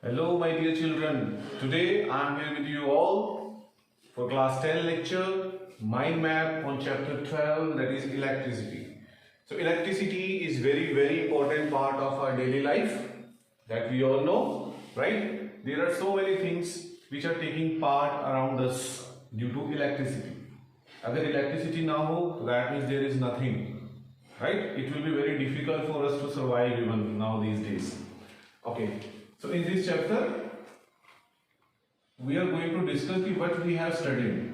Hello, my dear children. Today I am here with you all for class 10 lecture, mind map on chapter 12, that is electricity. So electricity is very important part of our daily life that we all know, right? There are so many things which are taking part around us due to electricity. अगर electricity ना हो, that means there is nothing, right? It will be very difficult for us to survive even now these days. Okay. So in this chapter, we are going to discuss what we have studied.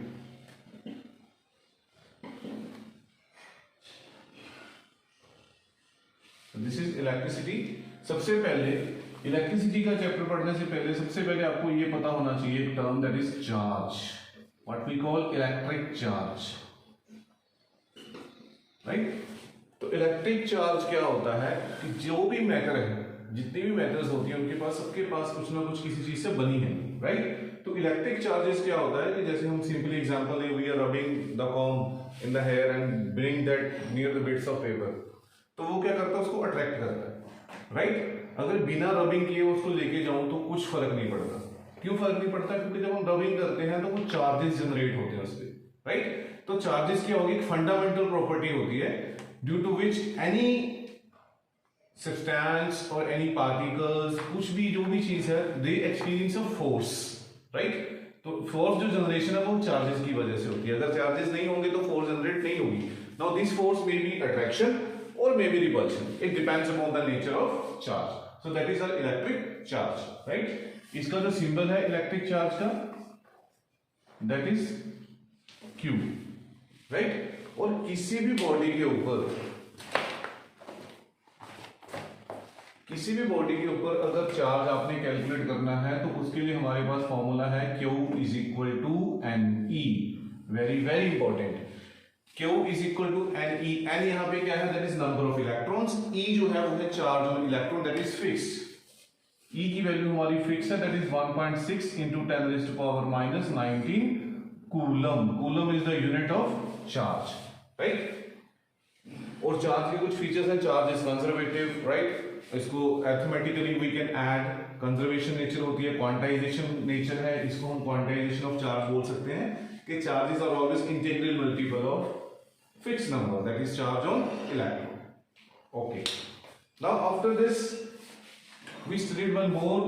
So this is electricity. सबसे पहले electricity का chapter पढ़ने से पहले सबसे पहले आपको ये पता होना चाहिए एक term that is charge, what we call electric charge, right? तो इलेक्ट्रिक चार्ज क्या होता है कि जो भी मैटर है, जितनी भी मैटर्स होती हैं उनके पास सबके पास कुछ ना कुछ किसी चीज से बनी है, राइट? तो इलेक्ट्रिक चार्जेस क्या होता है कि जैसे हम simply example we are rubbing the comb in the hair and bring that near the bits of paper, तो वो क्या करता है, उसको अट्रैक्ट करता है, राइट? अगर बिना रबिंग किए उसको लेके जाऊं तो कुछ फर्क नहीं पड़ता। क्यों फर्क नहीं पड़ता? क्योंकि जब हम रबिंग करते हैं तो कुछ चार्जेस जनरेट होते हैं उससे, राइट? तो चार्जेस क्या होगी, एक फंडामेंटल प्रॉपर्टी होती है due to which any substance और एनी पार्टिकल्स, कुछ भी जो भी चीज है, they experience a force, right? तो फोर्स जो जनरेशन है वो चार्जेस की वजह से होती है। अगर चार्जेस नहीं होंगे तो फोर्स जनरेट नहीं होगी। Now this force may be attraction or maybe repulsion. It depends upon the nature of charge. So that is our electric charge, right? इसका जो सिंबल है इलेक्ट्रिक चार्ज का, that is Q, right? और किसी भी body के ऊपर अगर चार्ज आपने कैलकुलेट करना है तो उसके लिए हमारे पास फॉर्मूला है Q is equal to NE. very important. Q is equal to NE. N यहाँ पे क्या है, that is number of electrons. E जो है वो है charge on electron, that is fixed. E की वैल्यू हमारी फिक्स है, that is 1.6 into 10 raised to power minus 19 कूलम. कूलम is the unit of charge, right? और चार्ज के कुछ फीचर्स हैं. Charge is conservative, right? इसको arithmetically we can add. Conservation nature होती है, क्वांटाइजेशन नेचर है, इसको हम क्वांटाइजेशन ऑफ चार्ज बोल सकते हैं कि charges are always integral multiple of fixed number, that is charge on electron. Okay, now after this we studied one more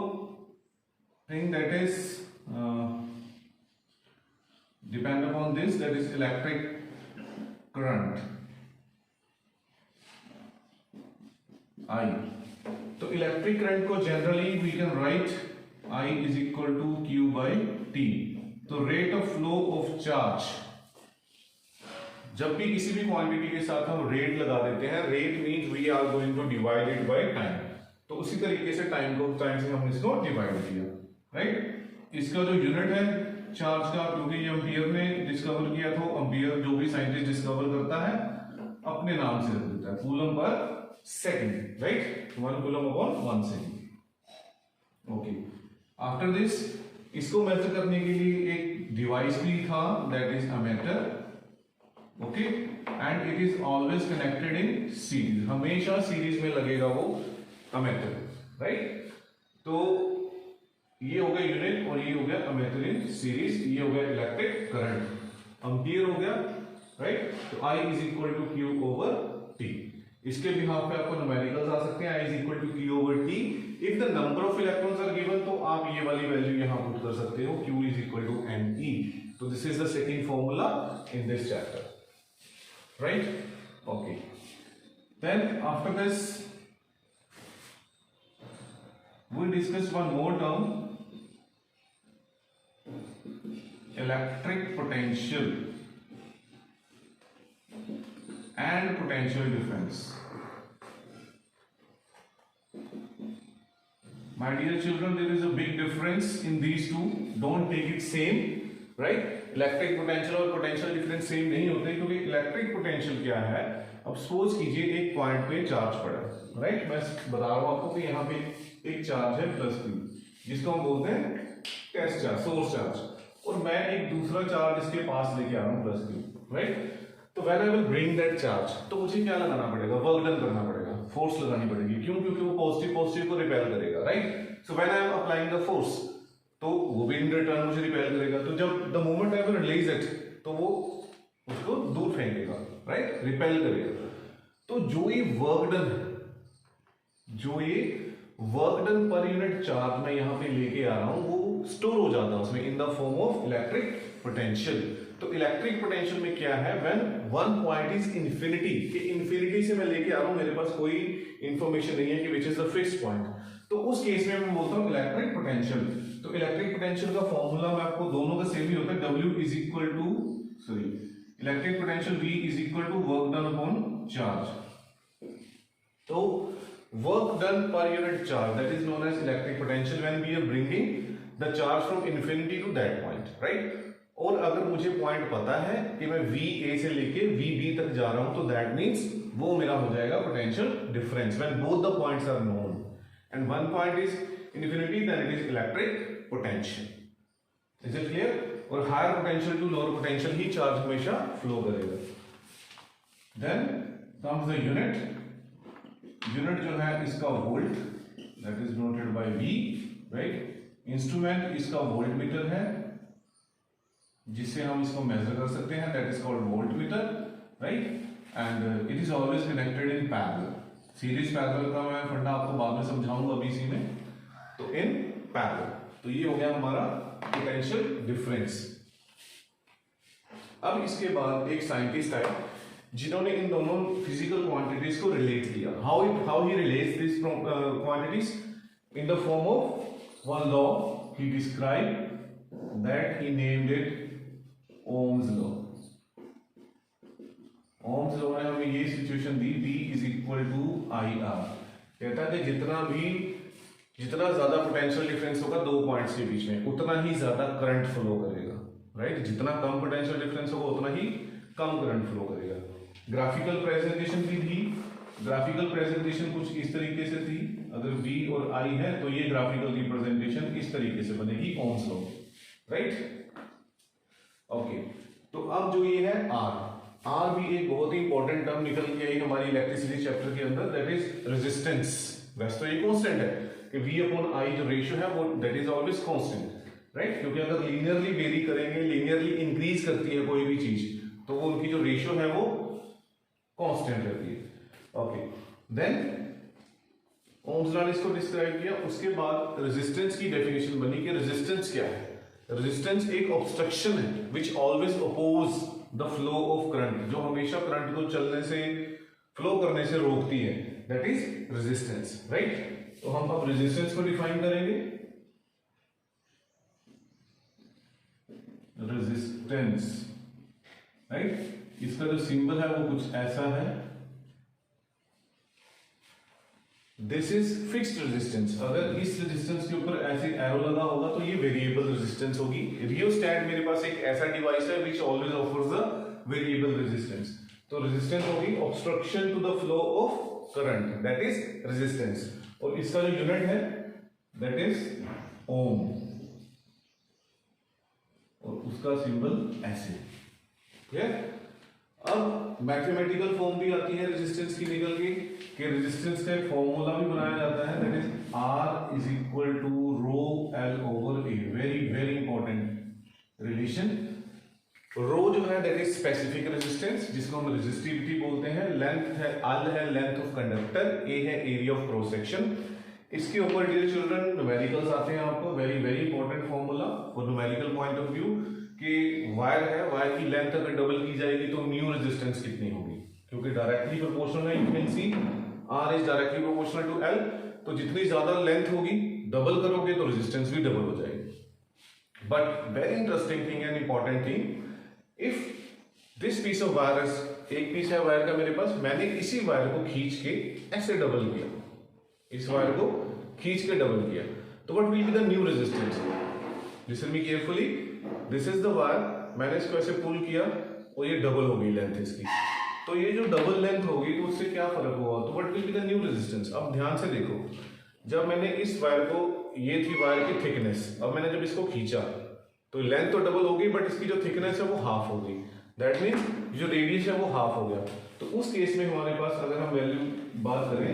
thing, that is depend upon this, that is electric current, I. तो electric current को generally we can write I is equal to Q by T. तो rate of flow of charge, जब भी किसी भी quantity के साथ हम रेट लगा देते हैं, rate means we are going to divide it by time. तो उसी तरीके से टाइम से हमने इसको डिवाइड किया, राइट? इसका जो यूनिट है चार्ज का, क्योंकि ये एम्पियर ने डिस्कवर किया, तो एम्पियर जो भी साइंटिस्ट डिस्कवर करता है अपने नाम से रख देता है, coulomb per second, right? 1 coulomb upon 1 second. Okay, after this इसको मेजर करने के लिए एक डिवाइस भी था, that is ammeter. Okay, and it is always connected in series. हमेशा सीरीज में लगेगा वो अमीटर, राइट? तो ये हो गया यूनिट और ये हो गया अमीटर इन सीरीज. ये हो गया इलेक्ट्रिक करंट, एम्पियर हो गया, राइट? तो I is equal to Q over T. इसके बिहाफ पे आपको न्यूमेरिकल्स आ सकते हैं. I is equal to Q over T. If the number of electrons are given तो आप ये वाली वैल्यू यहां पुट कर सकते हो, Q is equal to NE. तो this is the second formula in this chapter, right? Okay, then after this we discuss one more term, electric potential and potential difference. My dear children, there is a big difference in these two. Don't take it same, right? Electric potential और potential difference same नहीं होते, क्योंकि electric potential क्या है, अब suppose कीजिए एक point पे चार्ज पड़ा, राइट? मैं बता रहा हूं आपको कि यहाँ पे एक चार्ज है +Q, जिसको हम बोलते हैं टेस्ट चार्ज, सोर्स चार्ज, और मैं एक दूसरा चार्ज इसके पास लेके आ रहा हूँ +Q, राइट? तो when I will bring that charge, तो मुझे क्या लगाना पड़ेगा, वर्क डन करना पड़ेगा. फोर्स लगानी पड़ेगी। क्यों? क्योंकि वो पॉजिटिव पॉजिटिव को रिपेल करेगा, right. So when I am applying the force, तो वो भी इन रिटर्न मुझे रिपेल करेगा। तो जब the moment I will release it, तो वो उसको दूर फेंकेगा, राइट, रिपेल करेगा। तो जो ये वर्क डन है, जो ये work done per unit charge मैं यहाँ पे लेके आ रहा हूं, वो स्टोर हो जाता है उसमें इन the form of electric potential. तो इलेक्ट्रिक पोटेंशियल में क्या है, when one point is infinity, कि इन्फिनिटी से मैं लेके आ रहा हूं, मेरे पास कोई इंफॉर्मेशन नहीं है कि which is the fixed point, तो उस केस में मैं बोलता हूं इलेक्ट्रिक पोटेंशियल। तो इलेक्ट्रिक पोटेंशियल का फॉर्मूला मैं आपको दोनों का सेम ही होता है, W is equal to electric potential V is equal to work done upon charge. तो work done per unit charge, that is known as electric potential when we are bringing the charge from infinity to that point, right. और अगर मुझे point पता है कि मैं VA से लेके VB तक जा रहा हूं, तो दैट मींस वो मेरा हो जाएगा potential difference when both the points are known and one point is infinity, then it is electric potential. Is it clear? और higher potential to lower potential ही चार्ज हमेशा फ्लो करेगा। Then comes the unit. Unit जो है इसका volt, that is noted by V, right. Instrument इसका voltmeter है, जिससे हम इसको मेजर कर सकते हैं, that is called voltmeter, right. And it is always connected in parallel. Series parallel का मैं फंडा आपको बाद में समझाऊंगा अभी इसी में। तो इन पैरेलल, तो ये हो गया हमारा पोटेंशियल डिफरेंस। अब इसके बाद एक साइंटिस्ट आए जिन्होंने इन दोनों फिजिकल क्वांटिटीज को रिलेट किया। How he relates this quantities in the form of one law he describe, that he named it Ohm's law. Ohm's law ने हमें ये सिचुएशन दी, V is equal to IR। कहता है कि जितना ज्यादा पोटेंशियल डिफरेंस होगा दो पॉइंट्स के बीच में, उतना ही ज्यादा करंट फ्लो करेगा, राइट। जितना कम पोटेंशियल डिफरेंस होगा उतना ही कम करंट फ्लो करेगा। ग्राफिकल प्रेजेंटेशन भी थी। ग्राफिकल प्रेजेंटेशन कुछ इस तरीके से थी, अगर V और I है तो ये ग्राफिकल रिप्रेजेंटेशन इस तरीके से बनेगी ओम्स लॉ, राइट। ओके, तो अब जो ये है R भी एक बहुत ही इंपॉर्टेंट टर्म निकल के आई हमारी इलेक्ट्रिसिटी चैप्टर के अंदर, दैट इज रेजिस्टेंस। वैसे तो ये कांस्टेंट है कि V अपॉन I जो रेशियो है वो that is always constant, right. क्योंकि अगर लीनियरली वेरी करेंगे, लीनियरली इंक्रीज करती है कोई भी चीज, तो वो उनकी जो रेशियो है वो कांस्टेंट रहती है। ओके, देन ओम्स लॉ ने इसको डिस्क्राइब किया। उसके बाद रेजिस्टेंस की डेफिनेशन बनी कि रेजिस्टेंस क्या है। रेजिस्टेंस एक ऑब्स्ट्रक्शन है which always oppose the flow of current, जो हमेशा करंट को चलने से, फ्लो करने से रोकती है, दैट इज रेजिस्टेंस, राइट। तो हम अब रेजिस्टेंस को डिफाइन करेंगे। रेजिस्टेंस, राइट, इसका जो सिंबल है वो कुछ ऐसा है। This is fixed resistance. अगर इस रेजिस्टेंस के ऊपर ऐसे एरो लगा होगा तो ये वेरिएबल रेजिस्टेंस होगी। रियोस्टैट मेरे पास एक ऐसा डिवाइस है which always offers the variable resistance. तो रेजिस्टेंस होगी obstruction to the flow of current, that is resistance. और इसका जो यूनिट है दैट इज ओम, और उसका सिंबल ऐसे, क्लियर। अब मैथमेटिकल फॉर्म भी आती है रेजिस्टेंस की निकल के, कि रेजिस्टेंस का एक फॉर्मूला भी बनाया जाता है, that is R is equal to rho L over A। Very very important relation. Rho जो है दैट इज स्पेसिफिक रेजिस्टेंस, जिसको हम रेजिस्टिविटी बोलते हैं। लेंथ है L है लेंथ ऑफ कंडक्टर, A है एरिया ऑफ क्रॉस सेक्शन। इसके ऊपर डियर चिल्ड्रन न्यूमेरिकल्स आते हैं आपको, very very important formula for numerical point of view, कि वायर है, वायर की लेंथ अगर डबल की जाएगी तो न्यू रेजिस्टेंस कितनी होगी, क्योंकि डायरेक्टली प्रोपोर्शनल है। You can see R is directly proportional to L, तो जितनी ज्यादा लेंथ होगी डबल करोगे तो रेजिस्टेंस भी डबल हो जाएगी। But very interesting thing and important thing, if this piece of wire, एक पीस है वायर का मेरे पास, मैंने इसी वायर को खींच के ऐसे डबल किया, इस वायर को खींच के डबल किया, तो what will be the new resistance? Listen me carefully, this is the wire, मैंने इसको ऐसे पुल किया और ये डबल हो गई लेंथ इसकी। तो ये जो डबल लेंथ होगी तो उससे क्या फर्क होगा? तो what will be the new resistance? अब ध्यान से देखो, जब मैंने इस वायर को, ये थी वायर की थिकनेस, अब मैंने जब इसको खींचा तो लेंथ तो डबल हो गई, बट इसकी जो थिकनेस है वो हाफ हो गई। दैट मीन्स जो रेडियस है वो हाफ हो गया। तो उस केस में हमारे पास अगर हम वैल्यू बात करें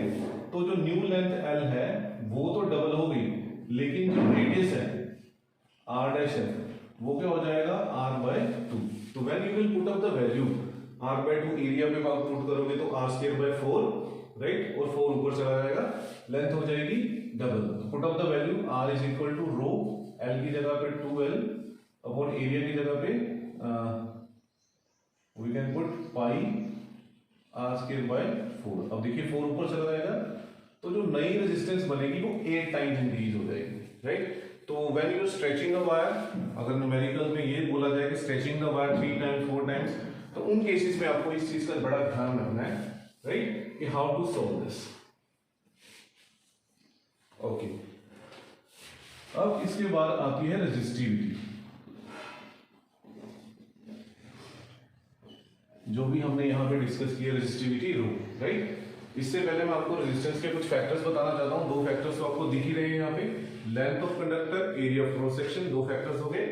तो जो न्यू लेंथ L है वो तो डबल हो गई, लेकिन जो रेडियस है R डैश है वो क्या हो जाएगा R/2। तो when you will put up the value R/2 area पे आप पुट करोगे तो R²/4, राइट, और 4 ऊपर चला जाएगा, लेंथ हो जाएगी डबल। तो put up the value R is equal to rho, L की जगह पे 2L अपॉन एरिया की जगह पे we can put pi R²/4। अब देखिए 4 ऊपर चला जाएगा तो जो नई रेजिस्टेंस बनेगी वो 8 टाइम्स इंक्रीज हो जाएगी, राइट। तो when you stretching the wire, अगर न्यूमेरिकल में ये बोला जाए कि stretching the wire 3 times 4 times, तो उन केसेस में आपको इस चीज का बड़ा ध्यान रखना है, राइट, कि how to solve this. Okay, अब इसके बाद आती है रेजिस्टिविटी, जो भी हमने यहां पे डिस्कस किया रेजिस्टिविटी रो, राइट। इससे पहले मैं आपको रेजिस्टेंस के कुछ फैक्टर्स बताना चाहता हूं। 2 फैक्टर्स तो आपको दिख ही रहे हैं यहाँ पे, length of conductor, area of cross section, 2 factors हो गए।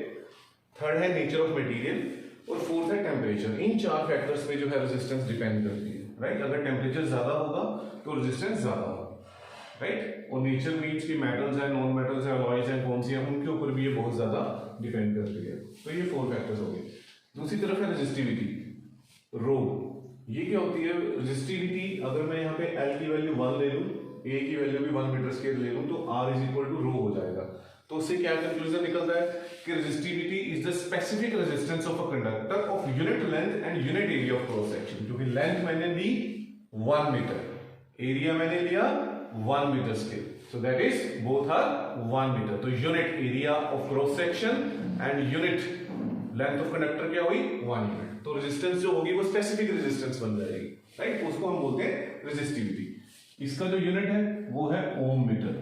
थर्ड है नेचर ऑफ मटेरियल और फोर्थ है टेम्परेचर। इन 4 फैक्टर्स पे जो है रेजिस्टेंस डिपेंड करती है, राइट। अगर टेम्परेचर ज्यादा होगा तो रेजिस्टेंस ज्यादा होगा, राइट। और नेचर मीन्स की मेटल्स है, नॉन मेटल्स है, अलॉयज है, कौन सी है, उनके ऊपर भी ये बहुत ज्यादा डिपेंड करती है। तो ये 4 फैक्टर्स हो गए। दूसरी तरफ है रेजिस्टिविटी रो। ये क्या होती है रेजिस्टिविटी? अगर मैं यहाँ पे L की वैल्यू 1 ले लूं, A की वैल्यू भी 1 मीटर स्क्वायर ले लूं, तो R is equal to rho हो जाएगा। तो उससे क्या कंक्लूजन निकलता है कि resistivity is the specific resistance of a conductor of unit length and unit area of cross section. क्योंकि लेंथ मैंने ली 1 मीटर, एरिया मैंने लिया 1 metre square, so that is both are 1 metre. तो unit area of cross section and unit length of conductor क्या हुई 1 unit. तो resistance जो होगी वो स्पेसिफिक रेजिस्टेंस बन जाएगी, राइट। उसको हम बोलते हैं रेजिस्टिविटी। इसका जो यूनिट है वो है ओम मीटर,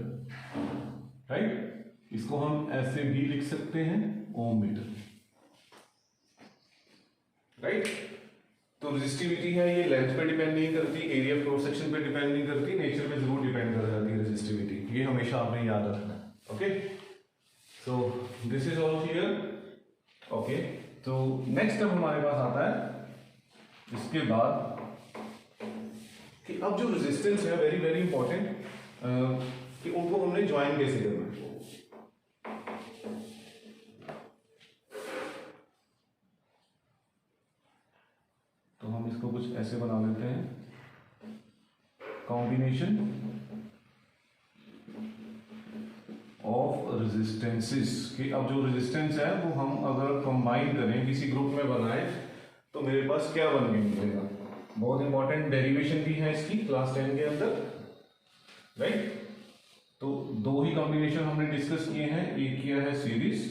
राइट। इसको हम ऐसे भी लिख सकते हैं ओम मीटर, राइट। तो रेजिस्टिविटी है ये लेंथ पे डिपेंड नहीं करती, एरिया ऑफ क्रॉस सेक्शन पे डिपेंड नहीं करती, नेचर पे जरूर डिपेंड कर जाती है रेजिस्टिविटी। ये हमेशा आपने याद रखना है, okay. So this is all clear, okay. तो नेक्स्ट अब हमारे पास आता है इसके बाद कि अब जो रेजिस्टेंस है वेरी वेरी इंपॉर्टेंट, कि उनको हमने ज्वाइन कैसे करना है। तो हम इसको कुछ ऐसे बना लेते हैं, कॉम्बिनेशन ऑफ रेजिस्टेंसेस। कि अब जो रेजिस्टेंस है वो हम अगर कंबाइन करें, किसी ग्रुप में बनाए, तो मेरे पास क्या बन के निकलेगा। बहुत इंपॉर्टेंट डेरिवेशन भी है इसकी क्लास 10 के अंदर, राइट। तो 2 ही कॉम्बिनेशन हमने डिस्कस किए हैं, एक किया है सीरीज,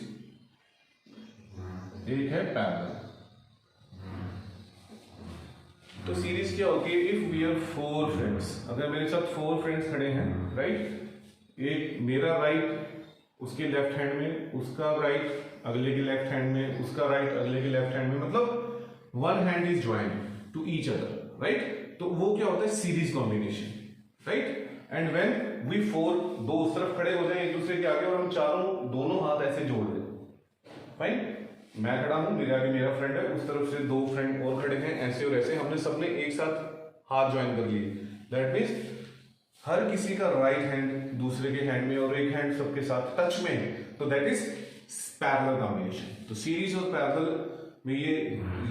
एक है पैरेलल। तो सीरीज क्या होती है? इफ वी आर 4 फ्रेंड्स, अगर मेरे साथ 4 फ्रेंड्स खड़े हैं, राइट, एक मेरा राइट उसके लेफ्ट हैंड में, उसका राइट अगले के लेफ्ट हैंड में, उसका राइट अगले के लेफ्ट हैंड में, मतलब 1 hand is joined to each other, right. तो वो क्या होता है? Series combination, right. And when we 4 दो उस तरफ खड़े हो जाए एक दूसरे के आगे और हम चारों दोनों हाथ ऐसे जोड़ दें, फाइन। मैं खड़ा हूं, मेरे आगे मेरा फ्रेंड है, उस तरफ से 2 फ्रेंड और खड़े हैं, ऐसे और ऐसे, हमने सबने एक साथ हाथ ज्वाइन कर लिए। दैट मीन्स हर किसी का राइट हैंड दूसरे के हैंड में और एक हैंड सबके साथ टच में है, तो दैट इज पैरेलल कॉम्बिनेशन। तो सीरीज और पैरेलल में ये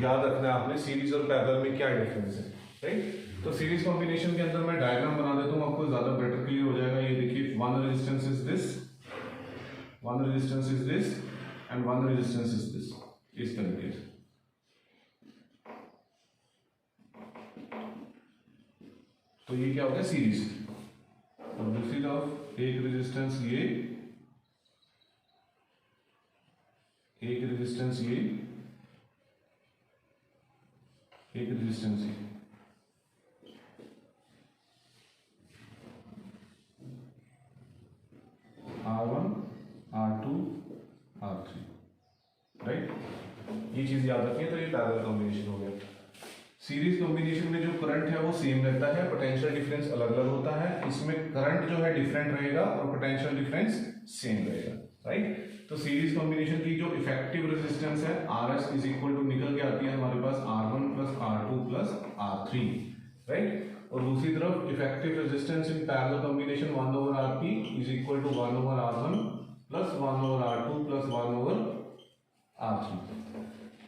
याद रखना है आपने, सीरीज और पैरेलल में क्या डिफरेंस है, राइट। तो सीरीज कॉम्बिनेशन के अंदर मैं डायग्राम बना देता हूं, आपको ज्यादा बेटर क्लियर हो जाएगा। ये देखिए, 1 resistance is this, 1 resistance is this and 1 resistance is this, इस तरीके से। तो ये क्या हो गया? सीरीज। और दूसरी तरफ एक रेजिस्टेंस ये, एक रेजिस्टेंस ये, एक रेजिस्टेंस ये। R1, R2, R3, right. ये चीज याद रखिए। तो ये पैरेलल कॉम्बिनेशन हो गया। सीरीज कॉम्बिनेशन में जो करंट है वो सेम रहता है, पोटेंशियल डिफरेंस अलग अलग होता है। इसमें करंट जो है डिफरेंट रहेगा और पोटेंशियल डिफरेंस सेम रहेगा, राइट। तो सीरीज कॉम्बिनेशन की जो इफेक्टिव रेजिस्टेंस है RS इज इक्वल टू निकल के आती है हमारे पास R1 plus R2 plus R3, right. और दूसरी तरफ effective resistance in parallel combination 1 over RP is equal to 1 over R1 plus 1 over R2 plus 1 over R3।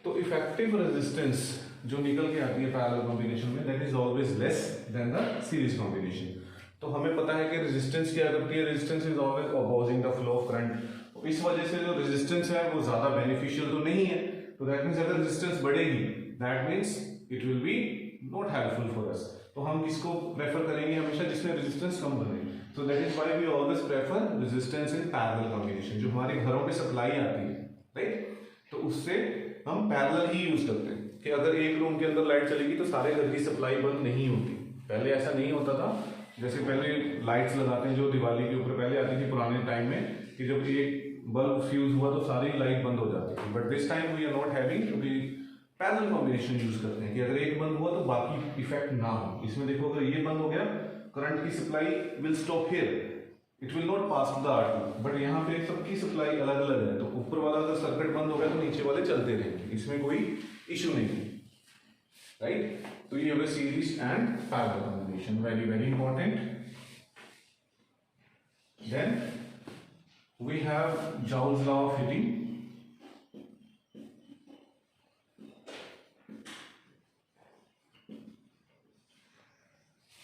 तो इफेक्टिव रेजिस्टेंस जो निकल के आती है पैरेलल कॉम्बिनेशन में, that is always less than the series combination. तो हमें पता है कि रेजिस्टेंस क्या करती है, resistance is always opposing the flow of current. इस वजह से जो रेजिस्टेंस है वो ज्यादा बेनिफिशियल तो नहीं है, तो दैट मींस अगर रेजिस्टेंस बढ़ेगी that means it will be not helpful for us. तो हम किसको प्रेफर करेंगे हमेशा, जिसमें रेजिस्टेंस कम बने। तो that is why we always prefer resistance in parallel combination. जो हमारे घरों में सप्लाई आती है, राइट, तो उससे हम पैरेलल ही यूज करते हैं कि अगर एक रूम के अंदर लाइट चलेगी तो सारे घर की सप्लाई बंद नहीं होती। पहले ऐसा नहीं होता था, जैसे पहले लाइट्स लगाते हैं जो दिवाली के ऊपर पहले आती थी पुराने टाइम में, कि जब एक बल्ब फ्यूज हुआ तो सारी लाइट बंद हो जाती थी। But this time we are not having, क्योंकि पैरेलल कॉम्बिनेशन यूज करते हैं कि अगर एक बंद हुआ तो बाकी इफेक्ट ना हो। इसमें देखो अगर ये बंद हो गया, करंट की supply will stop here, it will not pass to the R2। बट यहाँ पे सबकी सप्लाई अलग अलग है, तो ऊपर वाला अगर सर्किट बंद हो गया तो नीचे वाले चलते रहेंगे, इसमें कोई इशू नहीं है, राइट। तो ये होगा series and parallel combination, very very important. Then we have Joule's law of heating.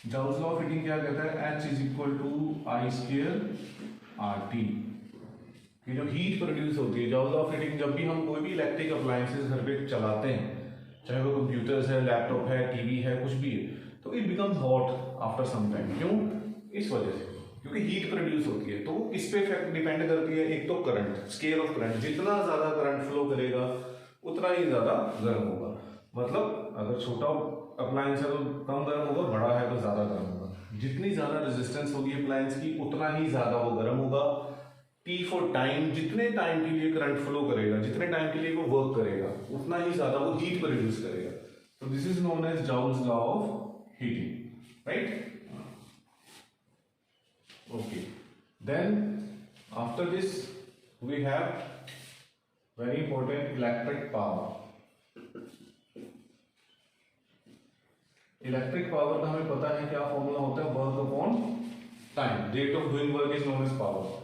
Joule's law of heating क्या कहता है, H is equal to I square RT। कि जो हीट प्रोड्यूस होती है, जॉल्स लॉ ऑफ हीटिंग, जब भी हम कोई भी इलेक्ट्रिक अप्लायंसेस घर पे चलाते हैं, चाहे वो कंप्यूटर्स है, लैपटॉप है, टीवी है, कुछ भी है, तो it becomes hot after some time. क्यों? इस वजह से, क्योंकि हीट प्रोड्यूस होती है। तो किस पे डिपेंड करती है, एक तो करंट, स्केल ऑफ करंट, जितना ज्यादा करंट फ्लो करेगा उतना ही ज्यादा गर्म होगा। मतलब अगर छोटा अप्लायंस है तो कम गर्म होगा, बड़ा है तो ज्यादा गर्म होगा। जितनी ज्यादा रेजिस्टेंस होगी अप्लायंस की उतना ही ज्यादा वो गर्म होगा। T फॉर टाइम, जितने टाइम के लिए करंट फ्लो करेगा, जितने टाइम के लिए वो वर्क करेगा, उतना ही ज्यादा वो हीट प्रोड्यूस करेगा। तो this is known as Joule's law of heating, right. Okay, then after this we have very important electric power. Electric power का हमें पता है क्या फॉर्मूला होता है, work upon time, rate of doing work is known as power.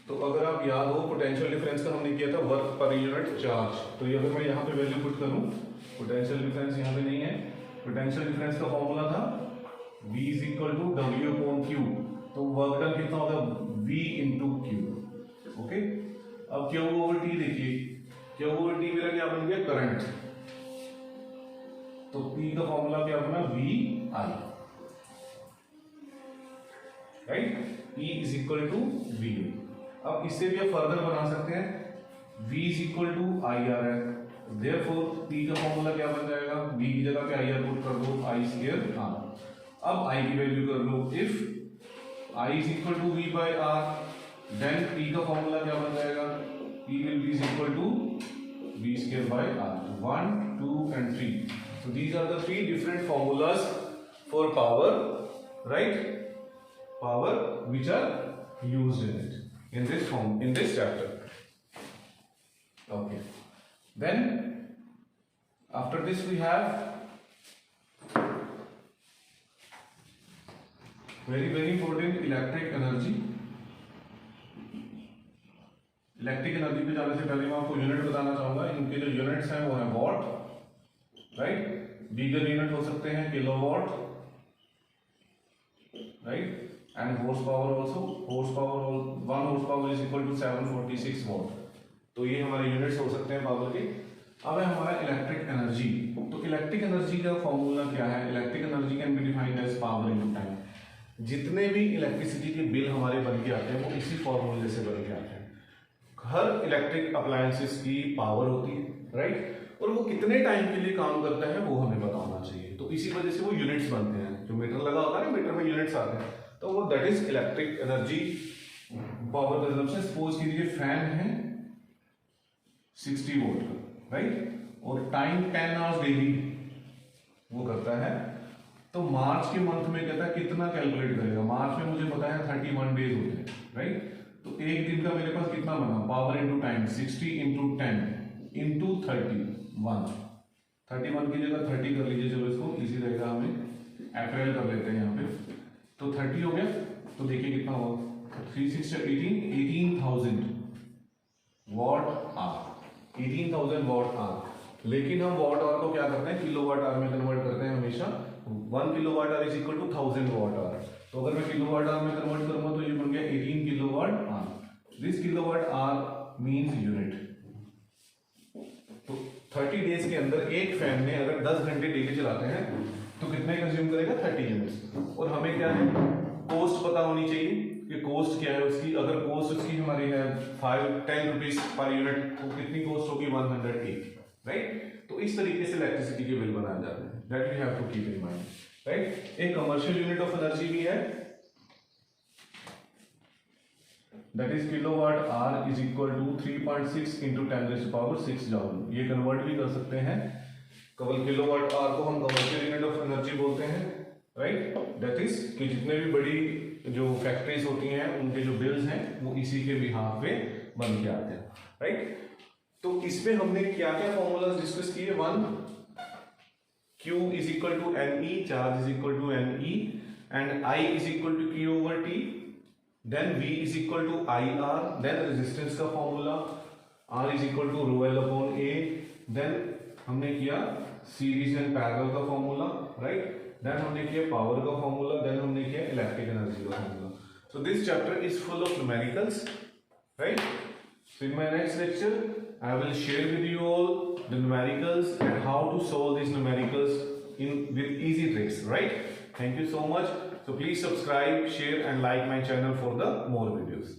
तो अगर आप याद हो पोटेंशियल डिफरेंस का हमने किया था वर्क पर यूनिट चार्ज। तो ये अगर मैं यहाँ पे वैल्यू पुट करूँ, पोटेंशियल डिफरेंस यहाँ पे नहीं है, पोटेंशियल डिफरेंस का फॉर्मूला था V is equal to W upon Q। तो वर्क डन कितना होगा, V इंटू Q। ओके, अब Q ओवर T देखिए, Q ओवर T मेरा क्या बन गया, करंट। तो P का फॉर्मूला क्या बना, VI, right. E is equal to V। अब इससे भी आप फर्दर बना सकते हैं, V is equal to IR है, देयरफॉर P का फॉर्मूला क्या बन जाएगा, V की जगह पे IR पुट कर दो, I स्क्वायर R। अब I की वैल्यू कर लो, if I is equal to V by R, then P का फॉर्मूला क्या बन जाएगा, P will be is equal to V square by R। 1, 2 and 3। So these are the three different formulas for power, right? Power which are used in it, in this form, in this chapter. Okay. Then after this we have very important electric energy. Electric energy पे जाने से पहले मैं आपको unit बताना चाहूंगा। इनके जो यूनिट्स हैं वो है वॉट, राइट। बिगर यूनिट हो सकते हैं kilowatt, right, and horse power also. Horse power, 1 horse power is equal to 746 watt. तो ये हमारे यूनिट्स हो सकते हैं पावर के। अब है हमारा इलेक्ट्रिक एनर्जी। तो इलेक्ट्रिक एनर्जी का फॉर्मूला क्या है, electric energy can be defined as power into time. जितने भी इलेक्ट्रिसिटी के बिल हमारे बन के आते हैं वो इसी फॉर्मूले से बन के आते हैं। हर इलेक्ट्रिक अप्लायंसेस की पावर होती है, राइट, और वो कितने टाइम के लिए काम करता है वो हमें पता होना चाहिए। तो इसी वजह से वो यूनिट्स बनते हैं। जो मीटर लगा होता है ना, मीटर में यूनिट्स आते हैं, तो वो that is electric energy power consumption. Suppose कीजिए फैन है 60 वोल्ट का, राइट, और टाइम 10 आवर्स डेली, वो करता है। तो मार्च के मंथ में कहता है कितना कैलकुलेट करेगा। मार्च में मुझे पता है 31 डेज होते हैं, राइट। तो एक दिन का मेरे पास कितना बना, power into time, 60 into 10 into 31, 31 की जगह 30 कर लीजिए, चलो इसको इजी रहेगा, हमें अप्रैल कर लेते हैं यहाँ पे। तो 30 हो गया, तो देखिए कितना हुआ, 18,000 वॉट आवर, 18,000 वॉट आवर। लेकिन हम वॉट आवर को क्या करते हैं, किलो वाट आवर में कन्वर्ट करते हैं हमेशा। 1 kilo watt hour is equal to 1000 watt hour. तो अगर मैं किलो वाट आवर में कन्वर्ट करूंगा तो ये बन गया 18 kilo watt hour. This kilo watt hour means unit. तो 30 डेज के अंदर एक फैन में अगर 10 घंटे डेली चलाते हैं तो कितने कंज्यूम करेगा, 30 यूनिट्स। और हमें क्या है, कॉस्ट पता होनी चाहिए कि कॉस्ट क्या है उसकी। अगर कॉस्ट उसकी हमारी है 10 रुपीज पर यूनिट, तो कितनी कॉस्ट होगी, 180, राइट। तो इस तरीके से इलेक्ट्रिसिटी के बिल बनाए जाते हैं, that we have to keep in mind, right. एक कमर्शियल यूनिट ऑफ एनर्जी भी है, that is kilowatt hour is equal to 3.6 into 10⁻⁶ joule. ये कन्वर्ट भी कर सकते हैं, केवल किलोवाट आवर को हम कमर्शियल यूनिट ऑफ एनर्जी बोलते हैं, राइट। दैट इज कि जितने भी बड़ी जो फैक्ट्रीज होती हैं उनके जो बिल्स हैं वो इसी के बिहाफ पे बन के आते हैं, राइट। तो इसमें हमने क्या क्या फॉर्मूलाज डिस्कस किए, 1 Q is equal to NE, charge is equal to NE, and I is equal to Q over T, then V is equal to IR, then resistance का formula R is equal to rho L upon A, then हमने किया series and parallel का formula, right. Then हमने किया power का formula, then हमने किया electric energy का formula. So this chapter is full of numericals, right. So in my next lecture, I will share with you all the numericals and how to solve these numericals with easy tricks, right? Thank you so much. So please subscribe, share and like my channel for the more videos.